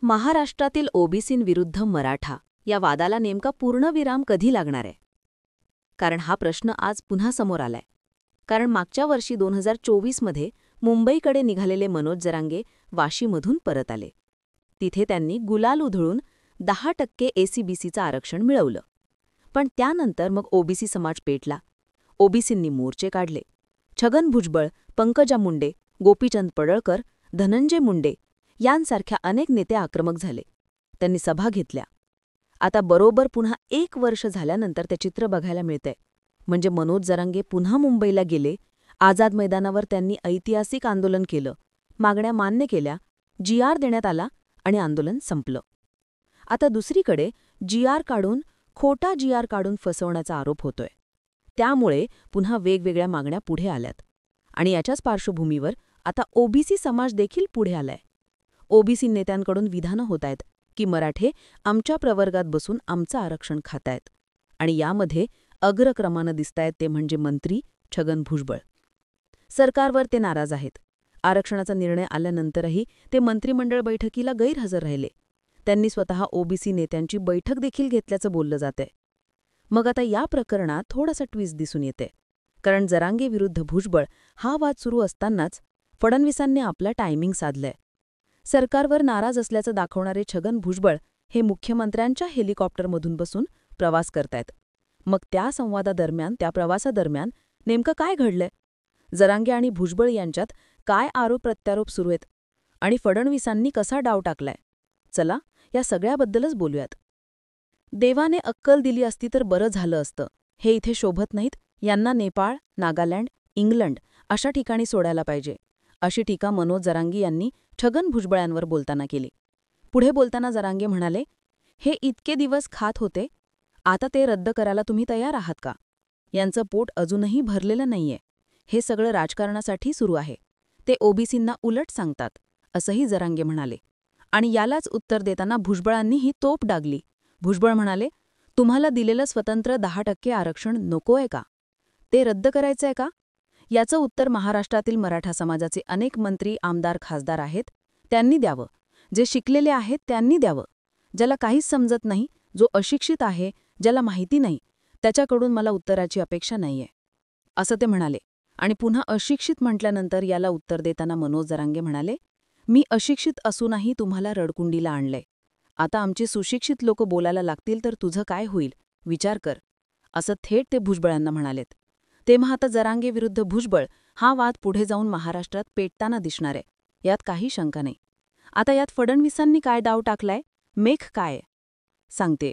महाराष्ट्रातील ओबीसींविरुद्ध मराठा या वादाला नेमका पूर्णविराम कधी लागणार आहे? कारण हा प्रश्न आज पुन्हा समोर आलाय. कारण मागच्या वर्षी 2024 मध्ये मुंबईकडे निघालेले मनोज जरांगे वाशीमधून परत आले. तिथे त्यांनी गुलाल उधळून 10% एसीबीसीचं आरक्षण मिळवलं. पण त्यानंतर मग ओबीसी समाज पेटला. ओबीसींनी मोर्चे काढले. छगन भुजबळ, पंकजा मुंडे, गोपीचंद पडळकर, धनंजय मुंडे यांसारख्या अनेक नेते आक्रमक झाले. त्यांनी सभा घेतल्या. आता बरोबर पुन्हा 1 वर्ष झाल्यानंतर ते चित्र बघायला मिळतंय. म्हणजे मनोज जरांगे पुन्हा मुंबईला गेले. आझाद मैदानावर त्यांनी ऐतिहासिक आंदोलन केलं. मागण्या मान्य केल्या. GR देण्यात आला आणि आंदोलन संपलं. आता दुसरीकडे खोटा GR काढून फसवण्याचा आरोप होतोय. त्यामुळे पुन्हा वेगवेगळ्या मागण्या पुढे आल्यात. आणि याच्याच पार्श्वभूमीवर आता ओबीसी समाज देखील पुढे आलाय. ओबीसी नेत्यांकडून विधानं होत आहेत की मराठे आमच्या प्रवर्गात बसून आमचं आरक्षण खातायत. आणि यामध्ये अग्रक्रमानं दिसतायत ते म्हणजे मंत्री छगन भुजबळ. सरकारवर ते नाराज आहेत. आरक्षणाचा निर्णय आल्यानंतरही ते मंत्रिमंडळ बैठकीला गैरहजर राहिले. त्यांनी स्वतः ओबीसी नेत्यांची बैठक देखील घेतल्याचं बोललं जातंय. मग आता या प्रकरणात थोडासा ट्विस्ट दिसून येते. कारण जरांगे विरुद्ध भुजबळ हा वाद सुरू असतानाच फडणवीसांनी आपला टायमिंग साधलंय. सरकारवर नाराज असल्याचं दाखवणारे छगन भुजबळ हे मुख्यमंत्र्यांच्या हेलिकॉप्टरमधून बसून प्रवास करतायत. मग त्या प्रवासादरम्यान नेमकं काय घडलंय? जरांगे आणि भुजबळ यांच्यात काय आरोप-प्रत्यारोप सुरू आहेत? आणि फडणवीसांनी कसा डाव टाकलाय? चला, या सगळ्याबद्दलच बोलूयात. देवाने अक्कल दिली असती तर बरं झालं असतं. हे इथे शोभत नाहीत. यांना नेपाळ, नागालँड, इंग्लंड अशा ठिकाणी सोडायला पाहिजे, अशी टीका मनोज जरांगे यांनी छगन भुजबळांवर बोलताना केली. पुढे बोलताना जरांगे म्हणाले, हे इतके दिवस खात होते, आता ते रद्द करायला तुम्ही तयार आहात का? यांचं पोट अजूनही भरलेलं नाहीये. हे सगळं राजकारणासाठी सुरू आहे. ते ओबीसींना उलट सांगतात, असंही जरांगे म्हणाले. आणि यालाच उत्तर देताना भुजबळांनी ही तोप डागली. भुजबळ म्हणाले, तुम्हाला दिलेलं स्वतंत्र 10% आरक्षण नकोय का? ते रद्द करायचंय का? याचं उत्तर महाराष्ट्रातील मराठा समाजाचे अनेक मंत्री, आमदार, खासदार आहेत. त्यांनी द्यावं. जे शिकलेले आहेत त्यांनी द्यावं. ज्याला काहीच समजत नाही, जो अशिक्षित आहे, ज्याला माहिती नाही, त्याच्याकडून मला उत्तराची अपेक्षा नाहीये, असं ते म्हणाले. आणि पुन्हा अशिक्षित म्हटल्यानंतर याला उत्तर देताना मनोज जरांगे म्हणाले, मी अशिक्षित असूनही तुम्हाला रडकुंडीला आणलंय. आता आमचे सुशिक्षित लोक बोलायला लागतील तर तुझं काय होईल, विचार कर, असं थेट ते भुजबळांना म्हणालेत. तेव्हा आता जरांगे विरुद्ध भुजबळ हा वाद पुढे जाऊन महाराष्ट्रात पेटताना दिसणार आहे. यात काही शंका नाही. आता यात फडणवीसांनी काय डाव टाकलाय? मेख काय सांगते.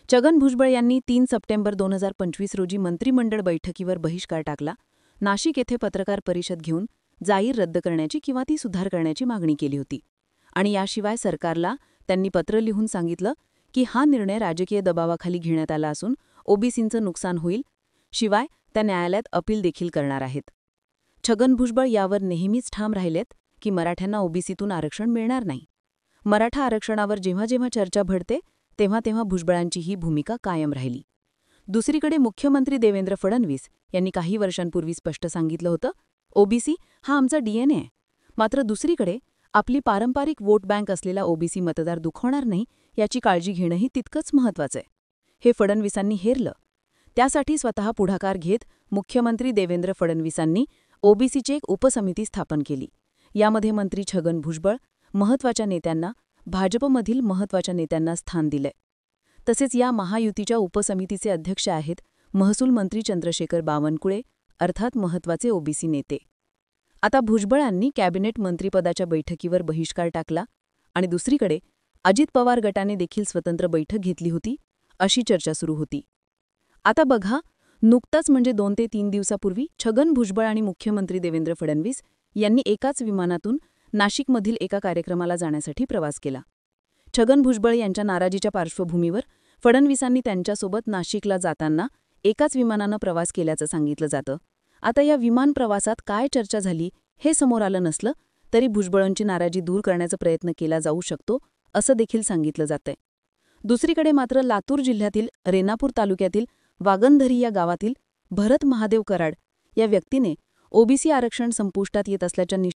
छगन भुजबळ यांनी 3 सप्टेंबर 2025 रोजी मंत्रिमंडळ बैठकीवर बहिष्कार टाकला. नाशिक येथे पत्रकार परिषद घेऊन जाहीर रद्द करण्याची किंवा ती सुधार करण्याची मागणी केली होती. आणि याशिवाय सरकारला त्यांनी पत्र लिहून सांगितलं की हा निर्णय राजकीय दबावाखाली घेण्यात आला असून ओबीसींचं नुकसान होईल. शिवाय त्या न्यायालयात अपील देखील करणार आहेत. छगन भुजबळ यावर नेहमीच ठाम राहिलेत की मराठ्यांना ओबीसीतून आरक्षण मिळणार नाही. मराठा आरक्षणावर जेव्हा जेव्हा चर्चा भडते तेव्हा तेव्हा भुजबळांची ही भूमिका कायम राहिली. दुसरीकडे मुख्यमंत्री देवेंद्र फडणवीस यांनी काही वर्षांपूर्वी स्पष्ट सांगितलं होतं, ओबीसी हा आमचा DNA आहे. मात्र दुसरीकडे आपली पारंपरिक वोट बँक असलेला ओबीसी मतदार दुखवणार नाही याची काळजी घेणंही तितकंच महत्त्वाचं आहे. हे फडणवीसांनी हेरलं. त्यासाठी स्वतः पुढाकार घेत मुख्यमंत्री देवेंद्र फडणवीसांनी ओबीसीची एक उपसमिती स्थापन केली. यामध्ये मंत्री छगन भुजबळ, महत्त्वाच्या नेत्यांना, भाजपमधील महत्त्वाच्या नेत्यांना स्थान दिलंय. तसेच या महायुतीच्या उपसमितीचे अध्यक्ष आहेत महसूल मंत्री चंद्रशेखर बावनकुळे, अर्थात महत्त्वाचे ओबीसी नेते. आता भुजबळांनी कॅबिनेट मंत्रिपदाच्या बैठकीवर बहिष्कार टाकला आणि दुसरीकडे अजित पवार गटाने देखील स्वतंत्र बैठक घेतली होती, अशी चर्चा सुरू होती. आता बघा, नुकताच म्हणजे 2 ते 3 दिवसापूर्वी छगन भुजबळ आणि मुख्यमंत्री देवेंद्र फडणवीस यांनी एकाच विमानातून नाशिकमधील एका कार्यक्रमाला जाण्यासाठी प्रवास केला. छगन भुजबळ यांच्या नाराजीच्या पार्श्वभूमीवर फडणवीसांनी त्यांच्यासोबत नाशिकला जाताना एकाच विमानानं प्रवास केल्याचं सांगितलं जातं. आता या विमान प्रवासात काय चर्चा झाली हे समोर आलं नसलं तरी भुजबळांची नाराजी दूर करण्याचा प्रयत्न केला जाऊ शकतो, असं देखील सांगितलं जातंय. दुसरीकडे मात्र लातूर जिल्ह्यातील रेणापूर तालुक्यातील वागंधरी या गावातील भरत महादेव कराड या व्यक्तीने ओबीसी आरक्षण संपुष्टात येत असल्याच्या